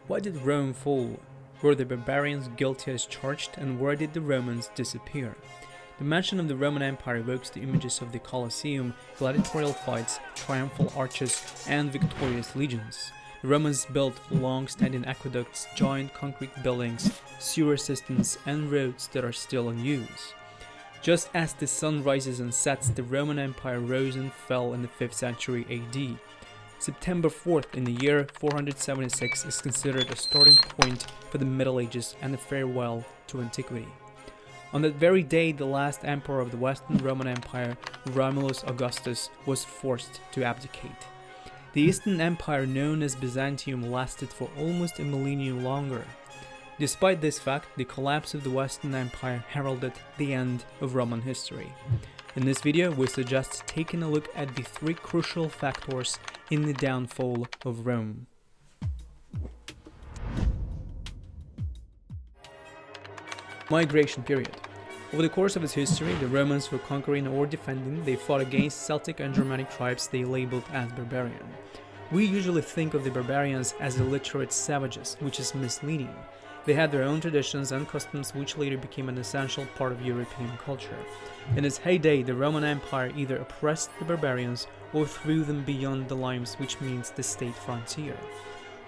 Why did Rome fall? Were the barbarians guilty as charged, and where did the Romans disappear? The mention of the Roman Empire evokes the images of the Colosseum, gladiatorial fights, triumphal arches, and victorious legions. The Romans built long-standing aqueducts, giant concrete buildings, sewer systems, and roads that are still in use. Just as the sun rises and sets, the Roman Empire rose and fell in the 5th century AD. September 4th in the year 476 is considered a starting point for the Middle Ages and a farewell to antiquity. On that very day, the last emperor of the Western Roman Empire, Romulus Augustus, was forced to abdicate. The Eastern Empire, known as Byzantium, lasted for almost a millennium longer. Despite this fact, the collapse of the Western Empire heralded the end of Roman history. In this video, we suggest taking a look at the 3 crucial factors in the downfall of Rome. Migration period. Over the course of its history, the Romans were conquering or defending. They fought against Celtic and Germanic tribes they labeled as barbarian. We usually think of the barbarians as illiterate savages, which is misleading. They had their own traditions and customs which later became an essential part of European culture. In its heyday, the Roman Empire either oppressed the barbarians or threw them beyond the limes, which means the state frontier.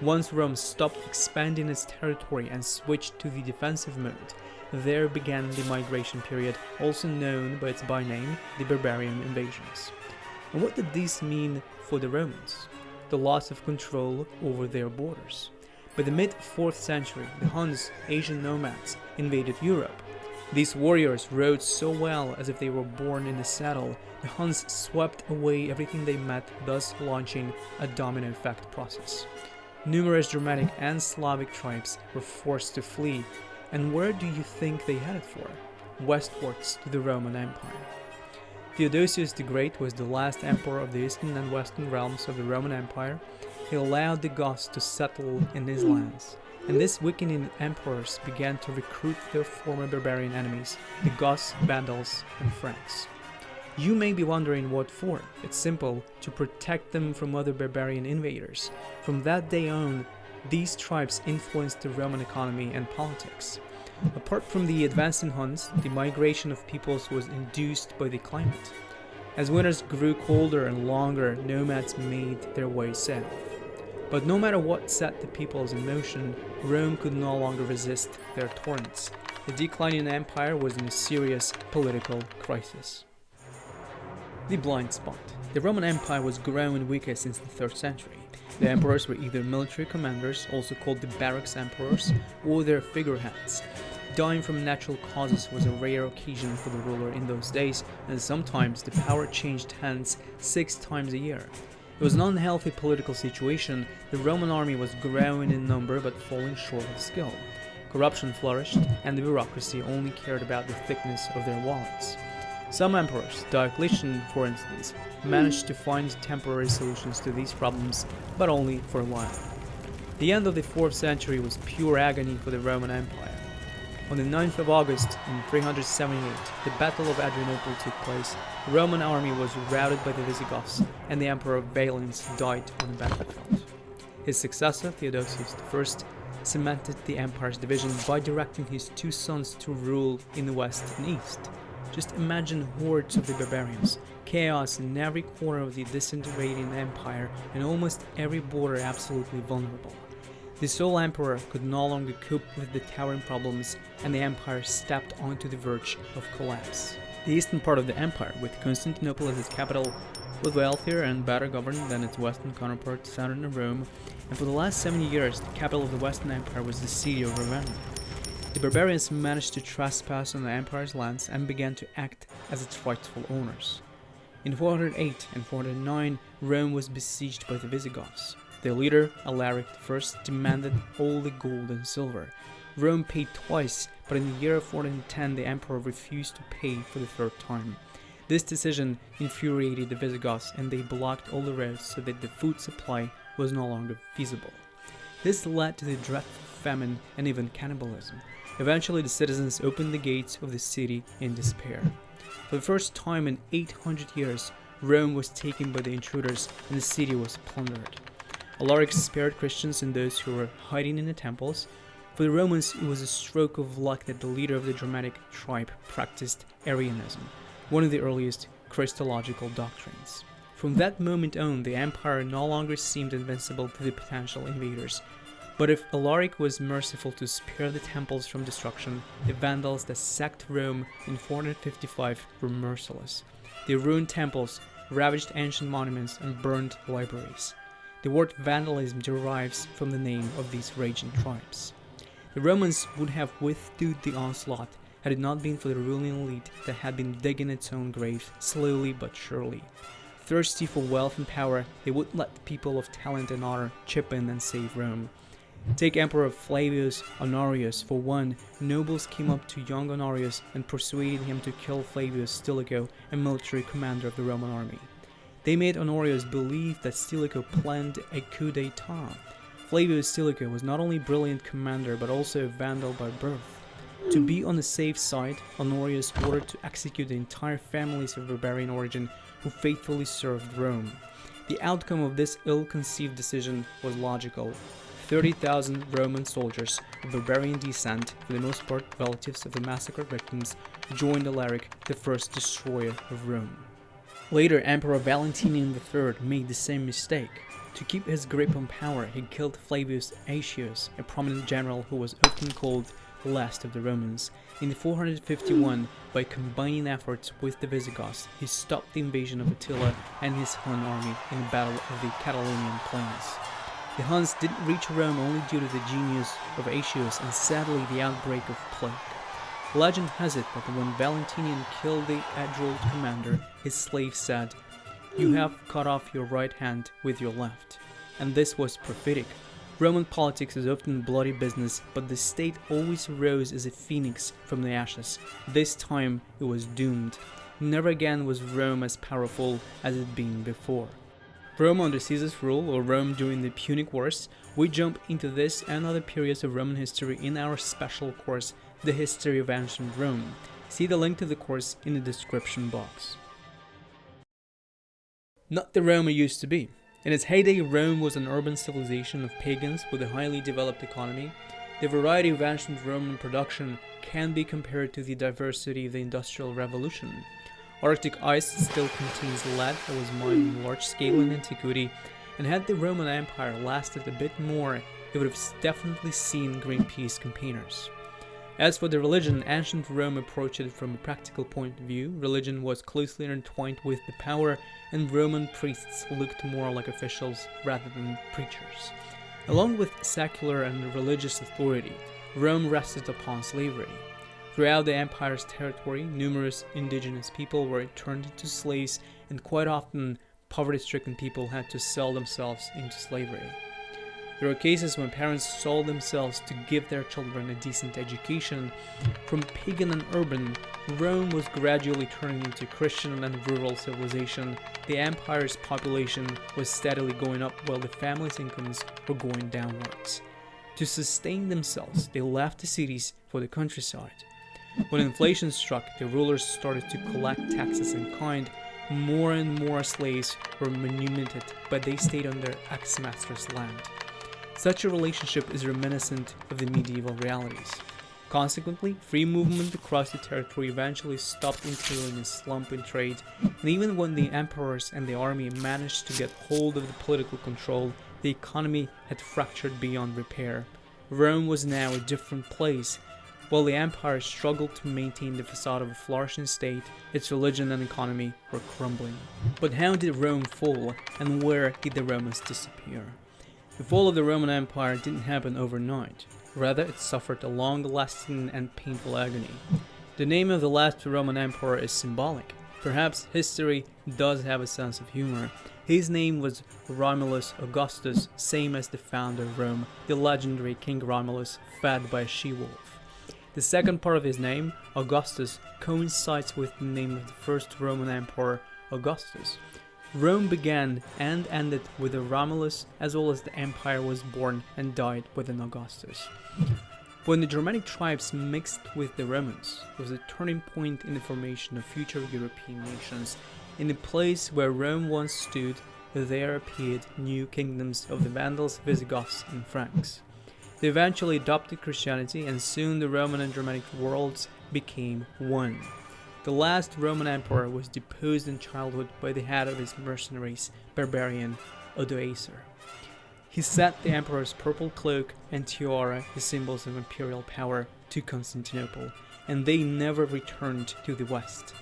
Once Rome stopped expanding its territory and switched to the defensive mode, there began the migration period, also known by its byname, the barbarian invasions. And what did these mean for the Romans? The loss of control over their borders. By the mid-4th century, the Huns, Asian nomads, invaded Europe. These warriors rode so well as if they were born in the saddle. The Huns swept away everything they met, thus launching a domino effect process. Numerous Germanic and Slavic tribes were forced to flee. And where do you think they headed for? Westwards to the Roman Empire. Theodosius the Great was the last emperor of the eastern and western realms of the Roman Empire. He allowed the Goths to settle in his lands, and these weakening emperors began to recruit their former barbarian enemies, the Goths, Vandals, and Franks. You may be wondering what for. It's simple: to protect them from other barbarian invaders. From that day on, these tribes influenced the Roman economy and politics. Apart from the advancing Huns, the migration of peoples was induced by the climate. As winters grew colder and longer, nomads made their way south. But no matter what set the peoples in motion, Rome could no longer resist their torrents. The declining empire was in a serious political crisis. The blind spot. The Roman Empire was growing weaker since the 3rd century. The emperors were either military commanders, also called the barracks emperors, or their figureheads. Dying from natural causes was a rare occasion for the ruler in those days, and sometimes the power changed hands 6 times a year. It was an unhealthy political situation. The Roman army was growing in number but falling short of skill. Corruption flourished, and the bureaucracy only cared about the thickness of their wallets. Some emperors, Diocletian for instance, managed to find temporary solutions to these problems, but only for a while. The end of the 4th century was pure agony for the Roman Empire. On the 9th of August in 378, the Battle of Adrianople took place. The Roman army was routed by the Visigoths, and the Emperor Valens died on the battlefield. His successor, Theodosius I, cemented the empire's division by directing his 2 sons to rule in the west and east. Just imagine hordes of the barbarians, chaos in every corner of the disintegrating empire, and almost every border absolutely vulnerable. The sole emperor could no longer cope with the towering problems, and the empire stepped onto the verge of collapse. The eastern part of the empire, with Constantinople as its capital, was wealthier and better governed than its western counterpart centered in Rome, and for the last 70 years, the capital of the Western Empire was the city of Ravenna. The barbarians managed to trespass on the empire's lands and began to act as its rightful owners. In 408 and 409, Rome was besieged by the Visigoths. Their leader, Alaric I, demanded all the gold and silver. Rome paid twice, but in the year 410 the emperor refused to pay for the 3rd time. This decision infuriated the Visigoths, and they blocked all the roads so that the food supply was no longer feasible. This led to the dreadful famine and even cannibalism. Eventually the citizens opened the gates of the city in despair. For the first time in 800 years, Rome was taken by the intruders and the city was plundered. Alaric spared Christians and those who were hiding in the temples. For the Romans, it was a stroke of luck that the leader of the Germanic tribe practiced Arianism, one of the earliest Christological doctrines. From that moment on, the empire no longer seemed invincible to the potential invaders. But if Alaric was merciful to spare the temples from destruction, the Vandals that sacked Rome in 455 were merciless. They ruined temples, ravaged ancient monuments, and burned libraries. The word vandalism derives from the name of these raging tribes. The Romans would have withstood the onslaught had it not been for the ruling elite that had been digging its own grave slowly but surely. Thirsty for wealth and power, they wouldn't let people of talent and honor chip in and save Rome. Take Emperor Flavius Honorius for one. Nobles came up to young Honorius and persuaded him to kill Flavius Stilicho, a military commander of the Roman army. They made Honorius believe that Stilicho planned a coup d'etat. Flavius Stilicho was not only a brilliant commander but also a Vandal by birth. To be on the safe side, Honorius ordered to execute the entire families of barbarian origin who faithfully served Rome. The outcome of this ill-conceived decision was logical. 30,000 Roman soldiers of barbarian descent, for the most part relatives of the massacred victims, joined Alaric, the first destroyer of Rome. Later, Emperor Valentinian III made the same mistake. To keep his grip on power, he killed Flavius Aetius, a prominent general who was often called the last of the Romans. In 451, by combining efforts with the Visigoths, he stopped the invasion of Attila and his Hun army in the Battle of the Catalaunian Plains. The Huns didn't reach Rome only due to the genius of Aetius and sadly the outbreak of plague. Legend has it that when Valentinian killed the adroit commander, his slave said, "You have cut off your right hand with your left." And this was prophetic. Roman politics is often bloody business, but the state always rose as a phoenix from the ashes. This time it was doomed. Never again was Rome as powerful as it had been before. Rome under Caesar's rule, or Rome during the Punic Wars. We jump into this and other periods of Roman history in our special course, The History of Ancient Rome. See the link to the course in the description box. Not the Rome it used to be. In its heyday, Rome was an urban civilization of pagans with a highly developed economy. The variety of ancient Roman production can be compared to the diversity of the Industrial Revolution. Arctic ice still contains lead that was mined on large scale in antiquity, and had the Roman Empire lasted a bit more, it would have definitely seen Greenpeace campaigners. As for the religion, ancient Rome approached it from a practical point of view. Religion was closely intertwined with the power, and Roman priests looked more like officials rather than preachers. Along with secular and religious authority, Rome rested upon slavery. Throughout the empire's territory, numerous indigenous people were turned into slaves, and quite often, poverty-stricken people had to sell themselves into slavery. There are cases when parents sold themselves to give their children a decent education. From pagan and urban, Rome was gradually turning into Christian and rural civilization. The empire's population was steadily going up while the family's incomes were going downwards. To sustain themselves, they left the cities for the countryside. When inflation struck, the rulers started to collect taxes in kind. More and more slaves were manumitted, but they stayed on their ex-master's land. Such a relationship is reminiscent of the medieval realities. Consequently, free movement across the territory eventually stopped entailing a slump in trade, and even when the emperors and the army managed to get hold of the political control, the economy had fractured beyond repair. Rome was now a different place. While the empire struggled to maintain the facade of a flourishing state, its religion and economy were crumbling. But how did Rome fall, and where did the Romans disappear? The fall of the Roman Empire didn't happen overnight. Rather, it suffered a long-lasting and painful agony. The name of the last Roman emperor is symbolic. Perhaps history does have a sense of humor. His name was Romulus Augustus, same as the founder of Rome, the legendary King Romulus, fed by a she-wolf. The second part of his name, Augustus, coincides with the name of the first Roman emperor, Augustus. Rome began and ended with a Romulus, as well as the empire was born and died with an Augustus. When the Germanic tribes mixed with the Romans, it was a turning point in the formation of future European nations. In the place where Rome once stood, there appeared new kingdoms of the Vandals, Visigoths, and Franks. They eventually adopted Christianity, and soon the Roman and Germanic worlds became one. The last Roman emperor was deposed in childhood by the head of his mercenaries, barbarian Odoacer. He sent the emperor's purple cloak and tiara, the symbols of imperial power, to Constantinople, and they never returned to the west.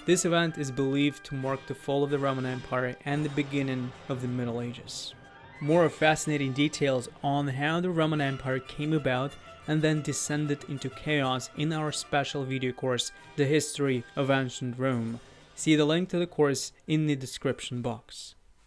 This event is believed to mark the fall of the Roman Empire and the beginning of the Middle Ages. More fascinating details on how the Roman Empire came about and then descended into chaos in our special video course, The History of Ancient Rome. See the link to the course in the description box.